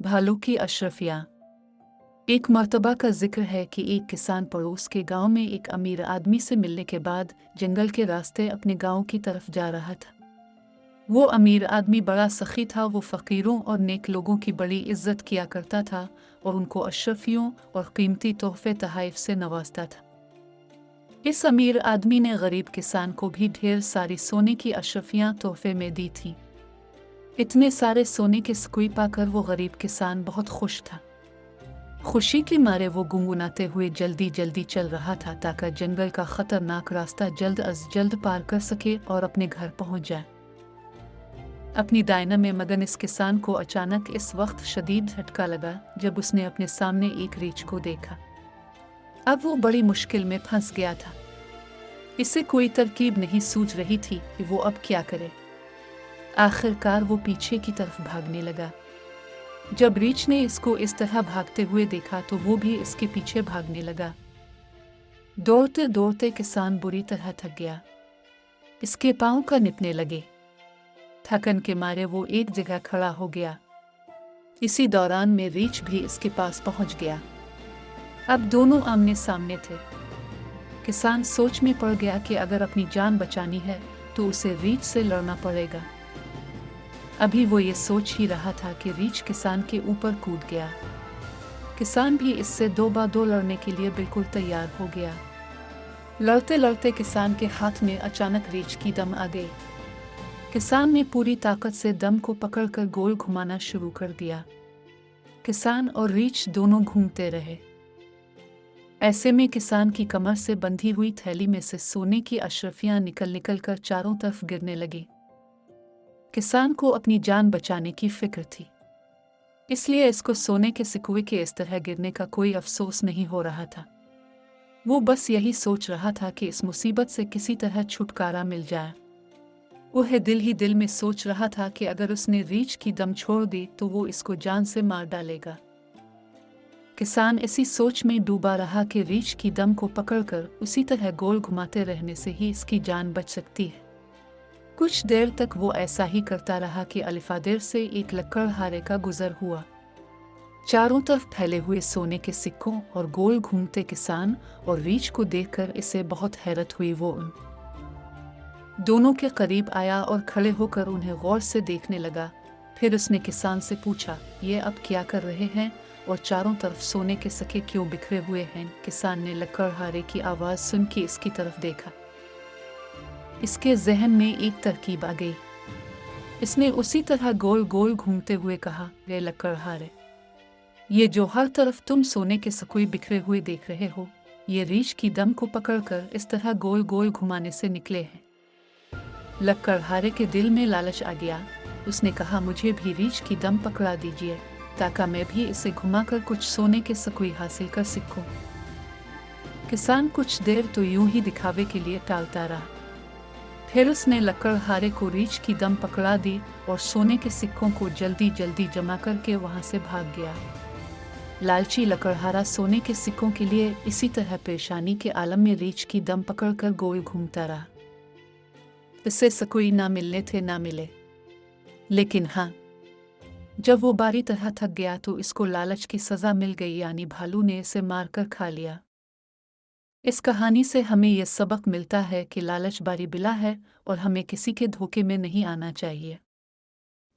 भालू की अशरफियाँ। एक मर्तबा का जिक्र है कि एक किसान पड़ोस के गांव में एक अमीर आदमी से मिलने के बाद जंगल के रास्ते अपने गांव की तरफ जा रहा था। वो अमीर आदमी बड़ा सखी था। वो फ़कीरों और नेक लोगों की बड़ी इज्जत किया करता था और उनको अशरफियों और कीमती तोहफे तहाइफ से नवाजता था। इस अमीर आदमी ने गरीब किसान को भी ढेर सारी सोने की अशरफियाँ तोहफे में दी थीं। इतने सारे सोने के सिक्के पाकर वो गरीब किसान बहुत खुश था। खुशी के मारे वो गुनगुनाते हुए जल्दी जल्दी चल रहा था ताकि जंगल का खतरनाक रास्ता जल्द अज जल्द पार कर सके और अपने घर पहुंच जाए। अपनी दायना में मगन इस किसान को अचानक इस वक्त शदीद झटका लगा जब उसने अपने सामने एक रीछ को देखा। अब वो बड़ी मुश्किल में फंस गया था। इसे कोई तरकीब नहीं सूझ रही थी कि वो अब क्या करे। आखिरकार वो पीछे की तरफ भागने लगा। जब रीछ ने इसको इस तरह भागते हुए देखा तो वो भी इसके पीछे भागने लगा। दौड़ते दौड़ते किसान बुरी तरह थक गया। इसके पांव कँपने लगे। थकन के मारे वो एक जगह खड़ा हो गया। इसी दौरान में रीछ भी इसके पास पहुंच गया। अब दोनों आमने सामने थे। किसान सोच में पड़ गया कि अगर अपनी जान बचानी है तो उसे रीछ से लड़ना पड़ेगा। अभी वो ये सोच ही रहा था कि रीछ किसान के ऊपर कूद गया। किसान भी इससे दो बादो लड़ने के लिए बिल्कुल तैयार हो गया। लड़ते लड़ते किसान के हाथ में अचानक रीछ की दम आ गई। किसान ने पूरी ताकत से दम को पकड़कर गोल घुमाना शुरू कर दिया। किसान और रीछ दोनों घूमते रहे। ऐसे में किसान की कमर से बंधी हुई थैली में से सोने की अशरफियां निकल निकल कर चारों तरफ गिरने लगी। किसान को अपनी जान बचाने की फिक्र थी, इसलिए इसको सोने के सिक्के के इस तरह गिरने का कोई अफसोस नहीं हो रहा था। वो बस यही सोच रहा था कि इस मुसीबत से किसी तरह छुटकारा मिल जाए। वह दिल ही दिल में सोच रहा था कि अगर उसने रीछ की दम छोड़ दी तो वो इसको जान से मार डालेगा। किसान इसी सोच में डूबा रहा कि रीछ की दम को पकड़कर उसी तरह गोल घुमाते रहने से ही इसकी जान बच सकती है। कुछ देर तक वो ऐसा ही करता रहा कि अलिफादेर से एक लकड़हारे का गुजर हुआ। चारों तरफ फैले हुए सोने के सिक्कों और गोल घूमते किसान और रीछ को देखकर इसे बहुत हैरत हुई। वो उन दोनों के करीब आया और खड़े होकर उन्हें गौर से देखने लगा। फिर उसने किसान से पूछा, ये अब क्या कर रहे हैं और चारों तरफ सोने के सिक्के क्यों बिखरे हुए हैं? किसान ने लकड़हारे की आवाज़ सुन के इसकी तरफ देखा। इसके जहन में एक तरकीब आ गई। इसने उसी तरह गोल गोल घूमते हुए कहा, रे लकड़हारे, ये जो हर तरफ तुम सोने के सिक्के बिखरे हुए देख रहे हो, ये रीछ की दम को पकड़कर इस तरह गोल गोल घुमाने से निकले हैं। लकड़हारे के दिल में लालच आ गया। उसने कहा, मुझे भी रीछ की दम पकड़ा दीजिए ताकि मैं भी इसे घुमाकर कुछ सोने के सिक्के हासिल कर सकूं। किसान कुछ देर तो यूं ही दिखावे के लिए टालता रहा। फिर उसने लकड़हारे को रीछ की दम पकड़ा दी और सोने के सिक्कों को जल्दी जल्दी जमा करके वहां से भाग गया। लालची लकड़हारा सोने के सिक्कों के लिए इसी तरह परेशानी के आलम में रीछ की दम पकड़कर गोल घूमता रहा। इससे सिक्के ना मिलने थे ना मिले। लेकिन हाँ, जब वो बारी तरह थक गया तो इसको लालच की सजा मिल गई, यानी भालू ने इसे मारकर खा लिया। इस कहानी से हमें यह सबक मिलता है कि लालच बारी बिला है और हमें किसी के धोखे में नहीं आना चाहिए।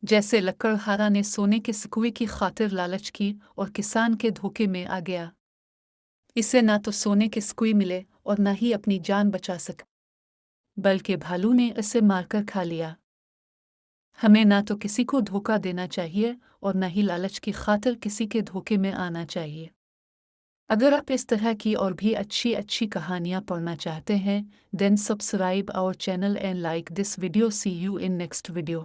जैसे लकड़हारा ने सोने के सिक्के की खातिर लालच की और किसान के धोखे में आ गया। इसे ना तो सोने के सिक्के मिले और ना ही अपनी जान बचा सका, बल्कि भालू ने इसे मारकर खा लिया। हमें ना तो किसी को धोखा देना चाहिए और ना ही लालच की खातिर किसी के धोखे में आना चाहिए। अगर आप इस तरह की और भी अच्छी अच्छी कहानियाँ पढ़ना चाहते हैं, then subscribe our channel and like this video. See you in next video.